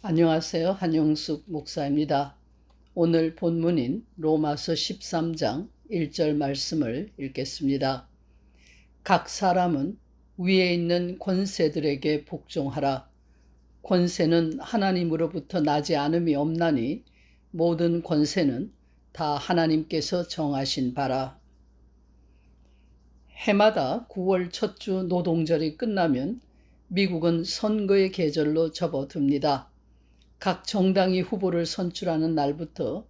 안녕하세요. 한영숙 목사입니다. 오늘 본문인 로마서 13장 1절 말씀을 읽겠습니다. 각 사람은 위에 있는 권세들에게 복종하라. 권세는 하나님으로부터 나지 않음이 없나니 모든 권세는 다 하나님께서 정하신 바라. 해마다 9월 첫 주 노동절이 끝나면 미국은 선거의 계절로 접어듭니다. 각 정당이 후보를 선출하는 날부터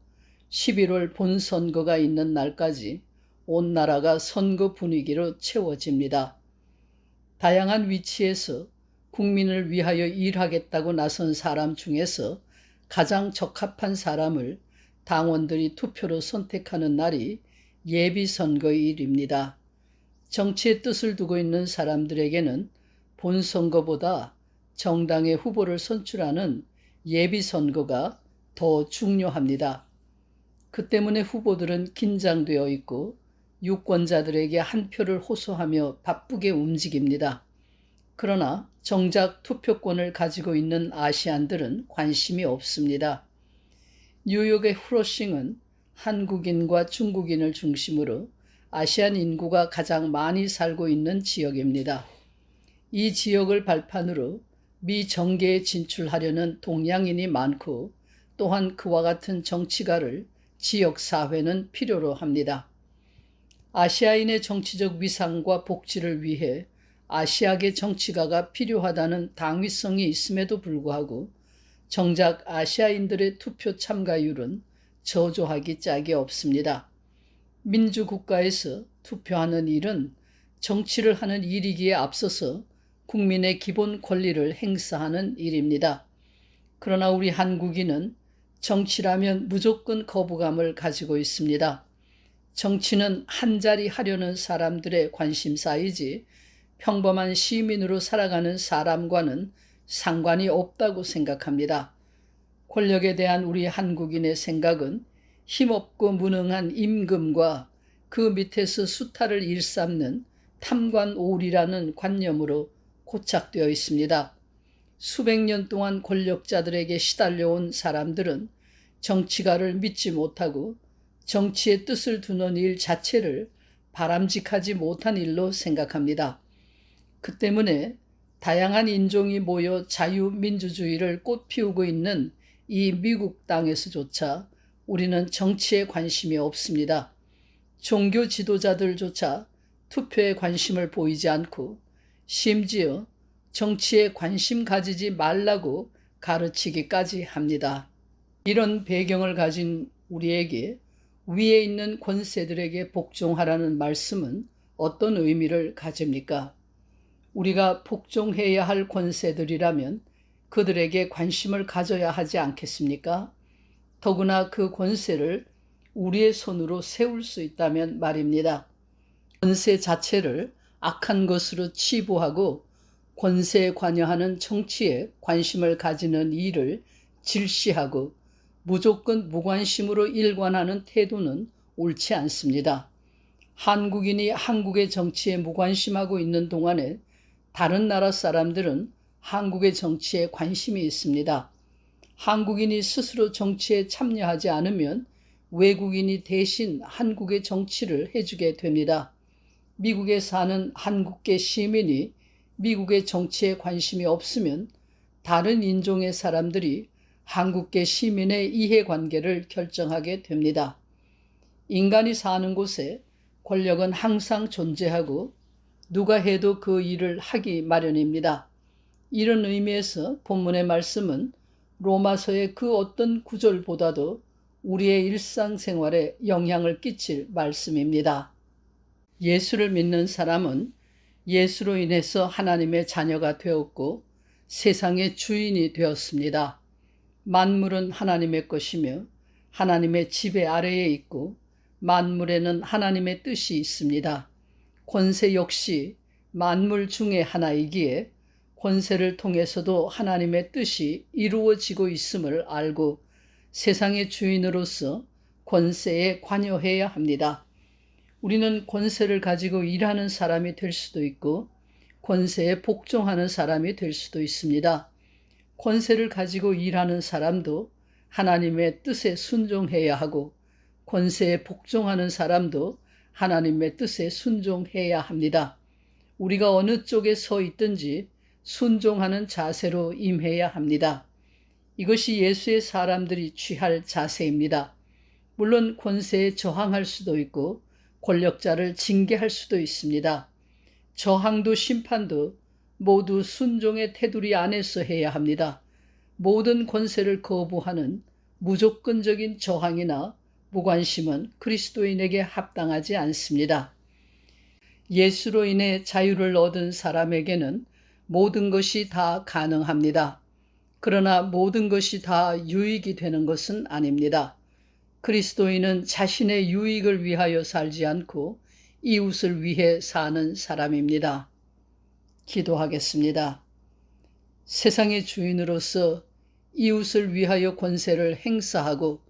11월 본선거가 있는 날까지 온 나라가 선거 분위기로 채워집니다. 다양한 위치에서 국민을 위하여 일하겠다고 나선 사람 중에서 가장 적합한 사람을 당원들이 투표로 선택하는 날이 예비선거일입니다. 정치의 뜻을 두고 있는 사람들에게는 본선거보다 정당의 후보를 선출하는 예비선거가 더 중요합니다. 그 때문에 후보들은 긴장되어 있고 유권자들에게 한 표를 호소하며 바쁘게 움직입니다. 그러나 정작 투표권을 가지고 있는 아시안들은 관심이 없습니다. 뉴욕의 후러싱은 한국인과 중국인을 중심으로 아시안 인구가 가장 많이 살고 있는 지역입니다. 이 지역을 발판으로 미 정계에 진출하려는 동양인이 많고 또한 그와 같은 정치가를 지역사회는 필요로 합니다. 아시아인의 정치적 위상과 복지를 위해 아시아계 정치가가 필요하다는 당위성이 있음에도 불구하고 정작 아시아인들의 투표 참가율은 저조하기 짝이 없습니다. 민주국가에서 투표하는 일은 정치를 하는 일이기에 앞서서 국민의 기본 권리를 행사하는 일입니다. 그러나 우리 한국인은 정치라면 무조건 거부감을 가지고 있습니다. 정치는 한 자리 하려는 사람들의 관심사이지 평범한 시민으로 살아가는 사람과는 상관이 없다고 생각합니다. 권력에 대한 우리 한국인의 생각은 힘없고 무능한 임금과 그 밑에서 수탈을 일삼는 탐관오리라는 관념으로 고착되어 있습니다. 수백 년 동안 권력자들에게 시달려온 사람들은 정치가를 믿지 못하고 정치의 뜻을 두는 일 자체를 바람직하지 못한 일로 생각합니다. 그 때문에 다양한 인종이 모여 자유민주주의를 꽃피우고 있는 이 미국 땅에서조차 우리는 정치에 관심이 없습니다. 종교 지도자들조차 투표에 관심을 보이지 않고 심지어 정치에 관심 가지지 말라고 가르치기까지 합니다. 이런 배경을 가진 우리에게 위에 있는 권세들에게 복종하라는 말씀은 어떤 의미를 가집니까? 우리가 복종해야 할 권세들이라면 그들에게 관심을 가져야 하지 않겠습니까? 더구나 그 권세를 우리의 손으로 세울 수 있다면 말입니다. 권세 자체를 악한 것으로 치부하고 권세에 관여하는 정치에 관심을 가지는 일을 질시하고 무조건 무관심으로 일관하는 태도는 옳지 않습니다. 한국인이 한국의 정치에 무관심하고 있는 동안에 다른 나라 사람들은 한국의 정치에 관심이 있습니다. 한국인이 스스로 정치에 참여하지 않으면 외국인이 대신 한국의 정치를 해주게 됩니다. 미국에 사는 한국계 시민이 미국의 정치에 관심이 없으면 다른 인종의 사람들이 한국계 시민의 이해관계를 결정하게 됩니다. 인간이 사는 곳에 권력은 항상 존재하고 누가 해도 그 일을 하기 마련입니다. 이런 의미에서 본문의 말씀은 로마서의 그 어떤 구절보다도 우리의 일상생활에 영향을 끼칠 말씀입니다. 예수를 믿는 사람은 예수로 인해서 하나님의 자녀가 되었고 세상의 주인이 되었습니다. 만물은 하나님의 것이며 하나님의 지배 아래에 있고 만물에는 하나님의 뜻이 있습니다. 권세 역시 만물 중에 하나이기에 권세를 통해서도 하나님의 뜻이 이루어지고 있음을 알고 세상의 주인으로서 권세에 관여해야 합니다. 우리는 권세를 가지고 일하는 사람이 될 수도 있고 권세에 복종하는 사람이 될 수도 있습니다. 권세를 가지고 일하는 사람도 하나님의 뜻에 순종해야 하고 권세에 복종하는 사람도 하나님의 뜻에 순종해야 합니다. 우리가 어느 쪽에 서 있든지 순종하는 자세로 임해야 합니다. 이것이 예수의 사람들이 취할 자세입니다. 물론 권세에 저항할 수도 있고 권력자를 징계할 수도 있습니다. 저항도 심판도 모두 순종의 테두리 안에서 해야 합니다. 모든 권세를 거부하는 무조건적인 저항이나 무관심은 그리스도인에게 합당하지 않습니다. 예수로 인해 자유를 얻은 사람에게는 모든 것이 다 가능합니다. 그러나 모든 것이 다 유익이 되는 것은 아닙니다. 그리스도인은 자신의 유익을 위하여 살지 않고 이웃을 위해 사는 사람입니다. 기도하겠습니다. 세상의 주인으로서 이웃을 위하여 권세를 행사하고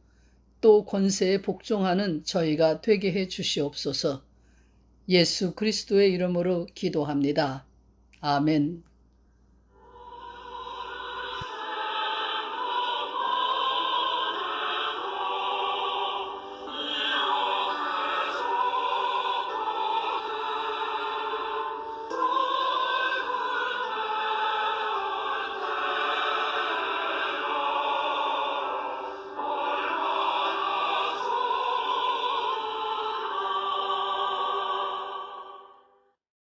또 권세에 복종하는 저희가 되게 해 주시옵소서. 예수 그리스도의 이름으로 기도합니다. 아멘.